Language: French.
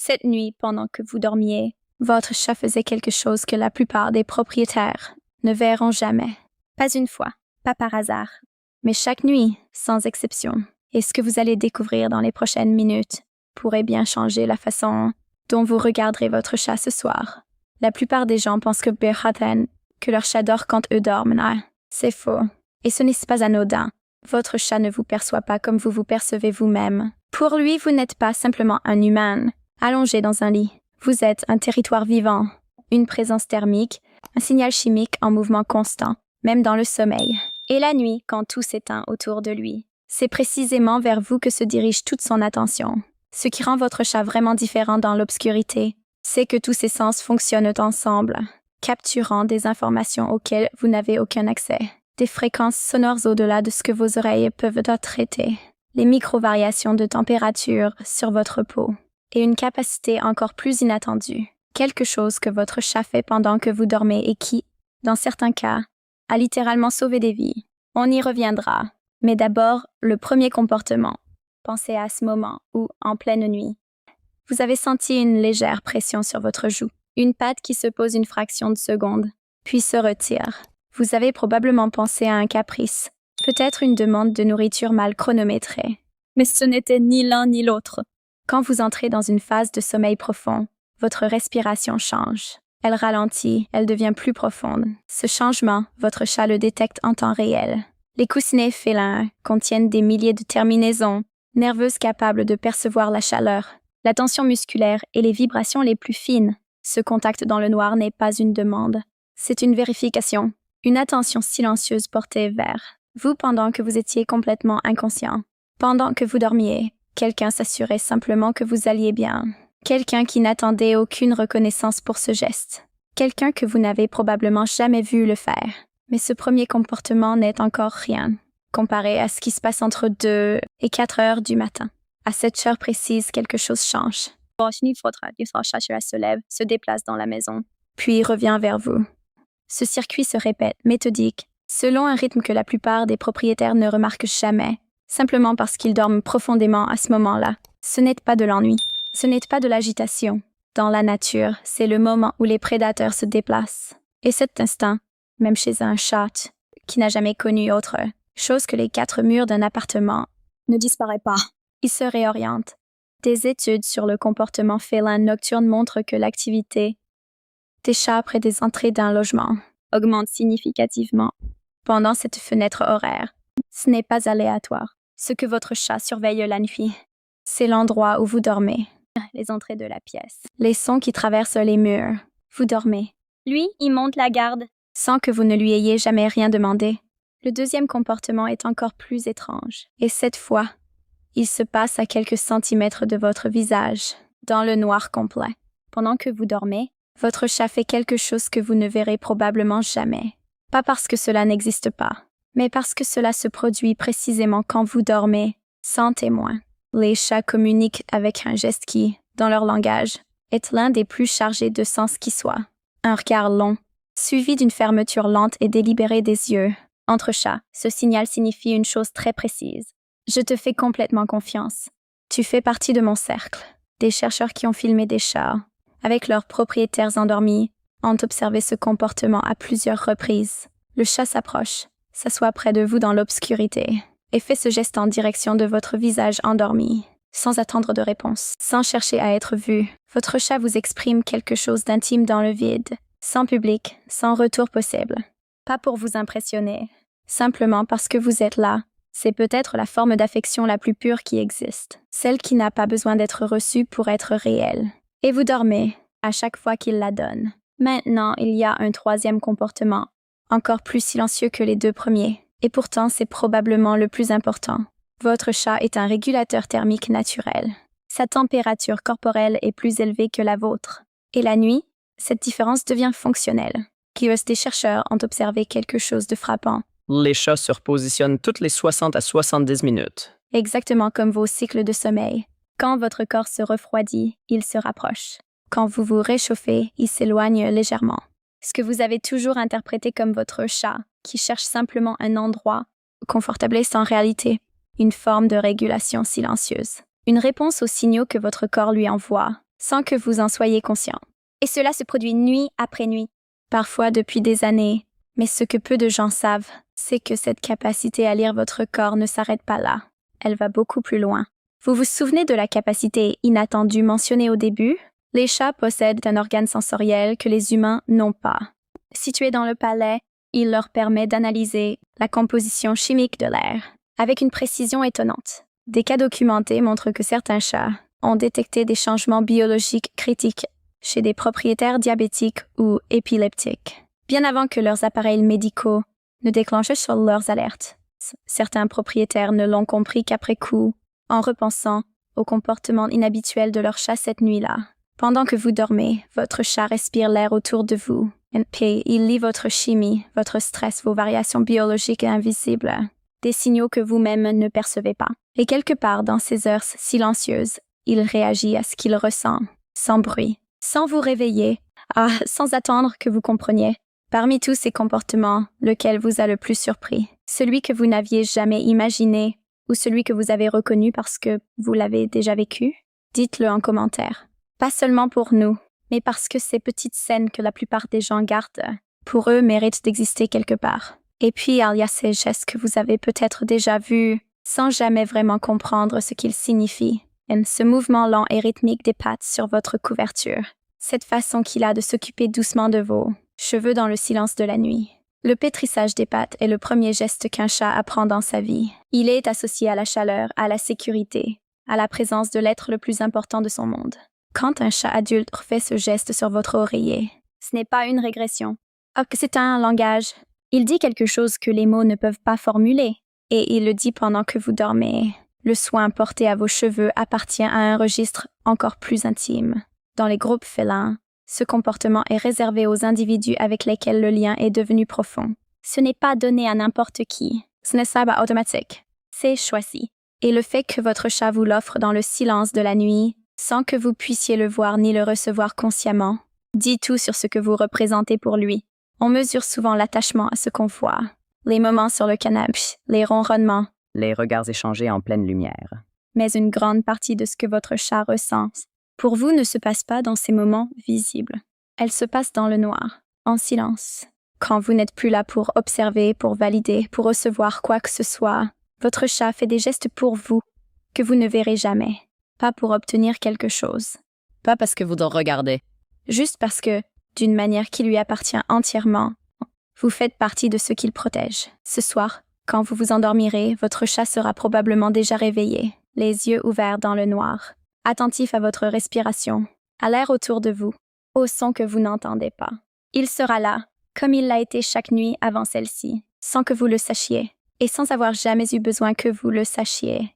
Cette nuit, pendant que vous dormiez, votre chat faisait quelque chose que la plupart des propriétaires ne verront jamais. Pas une fois, pas par hasard, mais chaque nuit, sans exception. Et ce que vous allez découvrir dans les prochaines minutes pourrait bien changer la façon dont vous regarderez votre chat ce soir. La plupart des gens pensent que leur chat dort quand eux dorment. Ah, c'est faux. Et ce n'est pas anodin. Votre chat ne vous perçoit pas comme vous vous percevez vous-même. Pour lui, vous n'êtes pas simplement un humain, allongé dans un lit. Vous êtes un territoire vivant, une présence thermique, un signal chimique en mouvement constant, même dans le sommeil. Et la nuit, quand tout s'éteint autour de lui, c'est précisément vers vous que se dirige toute son attention. Ce qui rend votre chat vraiment différent dans l'obscurité, c'est que tous ses sens fonctionnent ensemble, capturant des informations auxquelles vous n'avez aucun accès. Des fréquences sonores au-delà de ce que vos oreilles peuvent traiter, les micro-variations de température sur votre peau, et une capacité encore plus inattendue, quelque chose que votre chat fait pendant que vous dormez et qui, dans certains cas, a littéralement sauvé des vies. On y reviendra, mais d'abord, le premier comportement. Pensez à ce moment où, en pleine nuit, vous avez senti une légère pression sur votre joue, une patte qui se pose une fraction de seconde, puis se retire. Vous avez probablement pensé à un caprice, peut-être une demande de nourriture mal chronométrée. Mais ce n'était ni l'un ni l'autre. Quand vous entrez dans une phase de sommeil profond, votre respiration change. Elle ralentit, elle devient plus profonde. Ce changement, votre chat le détecte en temps réel. Les coussinets félins contiennent des milliers de terminaisons nerveuses capables de percevoir la chaleur, la tension musculaire et les vibrations les plus fines. Ce contact dans le noir n'est pas une demande. C'est une vérification, une attention silencieuse portée vers vous pendant que vous étiez complètement inconscient. Pendant que vous dormiez, quelqu'un s'assurait simplement que vous alliez bien. Quelqu'un qui n'attendait aucune reconnaissance pour ce geste. Quelqu'un que vous n'avez probablement jamais vu le faire. Mais ce premier comportement n'est encore rien, comparé à ce qui se passe entre 2 et 4 heures du matin. À cette heure précise, quelque chose change. Se lève, se déplace dans la maison, puis revient vers vous. Ce circuit se répète, méthodique, selon un rythme que la plupart des propriétaires ne remarquent jamais, simplement parce qu'ils dorment profondément à ce moment-là. Ce n'est pas de l'ennui, ce n'est pas de l'agitation. Dans la nature, c'est le moment où les prédateurs se déplacent. Et cet instant, même chez un chat qui n'a jamais connu autre chose que les 4 murs d'un appartement, ne disparaît pas. Il se réoriente. Des études sur le comportement félin nocturne montrent que l'activité des chats près des entrées d'un logement augmente significativement pendant cette fenêtre horaire. Ce n'est pas aléatoire. Ce que votre chat surveille la nuit, c'est l'endroit où vous dormez, les entrées de la pièce, les sons qui traversent les murs. Vous dormez. Lui, il monte la garde, sans que vous ne lui ayez jamais rien demandé. Le deuxième comportement est encore plus étrange. Et cette fois, il se passe à quelques centimètres de votre visage, dans le noir complet. Pendant que vous dormez, votre chat fait quelque chose que vous ne verrez probablement jamais. Pas parce que cela n'existe pas, mais parce que cela se produit précisément quand vous dormez, sans témoin. Les chats communiquent avec un geste qui, dans leur langage, est l'un des plus chargés de sens qui soit. Un regard long, suivi d'une fermeture lente et délibérée des yeux. Entre chats, ce signal signifie une chose très précise. Je te fais complètement confiance. Tu fais partie de mon cercle. Des chercheurs qui ont filmé des chats, avec leurs propriétaires endormis, ont observé ce comportement à plusieurs reprises. Le chat s'approche, s'assoit près de vous dans l'obscurité, et fait ce geste en direction de votre visage endormi, sans attendre de réponse, sans chercher à être vu. Votre chat vous exprime quelque chose d'intime dans le vide, sans public, sans retour possible. Pas pour vous impressionner, simplement parce que vous êtes là. C'est peut-être la forme d'affection la plus pure qui existe, celle qui n'a pas besoin d'être reçue pour être réelle. Et vous dormez, à chaque fois qu'il la donne. Maintenant, il y a un troisième comportement, encore plus silencieux que les 2 premiers, et pourtant c'est probablement le plus important. Votre chat est un régulateur thermique naturel. Sa température corporelle est plus élevée que la vôtre. Et la nuit, cette différence devient fonctionnelle. Des chercheurs ont observé quelque chose de frappant. Les chats se repositionnent toutes les 60 à 70 minutes. Exactement comme vos cycles de sommeil. Quand votre corps se refroidit, il se rapproche. Quand vous vous réchauffez, il s'éloigne légèrement. Ce que vous avez toujours interprété comme votre chat, qui cherche simplement un endroit confortable est en réalité une forme de régulation silencieuse. Une réponse aux signaux que votre corps lui envoie. sans que vous en soyez conscient. Et cela se produit nuit après nuit, parfois depuis des années. Mais ce que peu de gens savent, c'est que cette capacité à lire votre corps ne s'arrête pas là. Elle va beaucoup plus loin. Vous vous souvenez de la capacité inattendue mentionnée au début? Les chats possèdent un organe sensoriel que les humains n'ont pas. Situé dans le palais, il leur permet d'analyser la composition chimique de l'air, avec une précision étonnante. Des cas documentés montrent que certains chats ont détecté des changements biologiques critiques chez des propriétaires diabétiques ou épileptiques, bien avant que leurs appareils médicaux ne déclenchent sur leurs alertes. Certains propriétaires ne l'ont compris qu'après coup, en repensant au comportement inhabituel de leur chat cette nuit-là. Pendant que vous dormez, votre chat respire l'air autour de vous. Et il lit votre chimie, votre stress, vos variations biologiques invisibles, des signaux que vous-même ne percevez pas. Et quelque part dans ces heures silencieuses, il réagit à ce qu'il ressent, sans bruit, sans vous réveiller, sans attendre que vous compreniez. Parmi tous ces comportements, lequel vous a le plus surpris? Celui que vous n'aviez jamais imaginé ou celui que vous avez reconnu parce que vous l'avez déjà vécu? Dites-le en commentaire. Pas seulement pour nous, mais parce que ces petites scènes que la plupart des gens gardent, pour eux, méritent d'exister quelque part. Et puis, il y a ces gestes que vous avez peut-être déjà vus, sans jamais vraiment comprendre ce qu'ils signifient. Ce mouvement lent et rythmique des pattes sur votre couverture. Cette façon qu'il a de s'occuper doucement de vos cheveux dans le silence de la nuit. Le pétrissage des pattes est le premier geste qu'un chat apprend dans sa vie. Il est associé à la chaleur, à la sécurité, à la présence de l'être le plus important de son monde. Quand un chat adulte fait ce geste sur votre oreiller, ce n'est pas une régression. C'est un langage. Il dit quelque chose que les mots ne peuvent pas formuler, et il le dit pendant que vous dormez. Le soin porté à vos cheveux appartient à un registre encore plus intime. Dans les groupes félins, ce comportement est réservé aux individus avec lesquels le lien est devenu profond. Ce n'est pas donné à n'importe qui. Ce n'est pas automatique. C'est choisi. Et le fait que votre chat vous l'offre dans le silence de la nuit, sans que vous puissiez le voir ni le recevoir consciemment, dit tout sur ce que vous représentez pour lui. On mesure souvent l'attachement à ce qu'on voit. Les moments sur le canapé, les ronronnements, Les regards échangés en pleine lumière. mais une grande partie de ce que votre chat ressent, pour vous, ne se passe pas dans ces moments visibles. Elle se passe dans le noir, en silence. Quand vous n'êtes plus là pour observer, pour valider, pour recevoir quoi que ce soit, votre chat fait des gestes pour vous, que vous ne verrez jamais. Pas pour obtenir quelque chose. Pas parce que vous en regardez. Juste parce que, d'une manière qui lui appartient entièrement, vous faites partie de ce qu'il protège. Ce soir, quand vous vous endormirez, votre chat sera probablement déjà réveillé, les yeux ouverts dans le noir, attentif à votre respiration, à l'air autour de vous, aux sons que vous n'entendez pas. Il sera là, comme il l'a été chaque nuit avant celle-ci, sans que vous le sachiez, et sans avoir jamais eu besoin que vous le sachiez.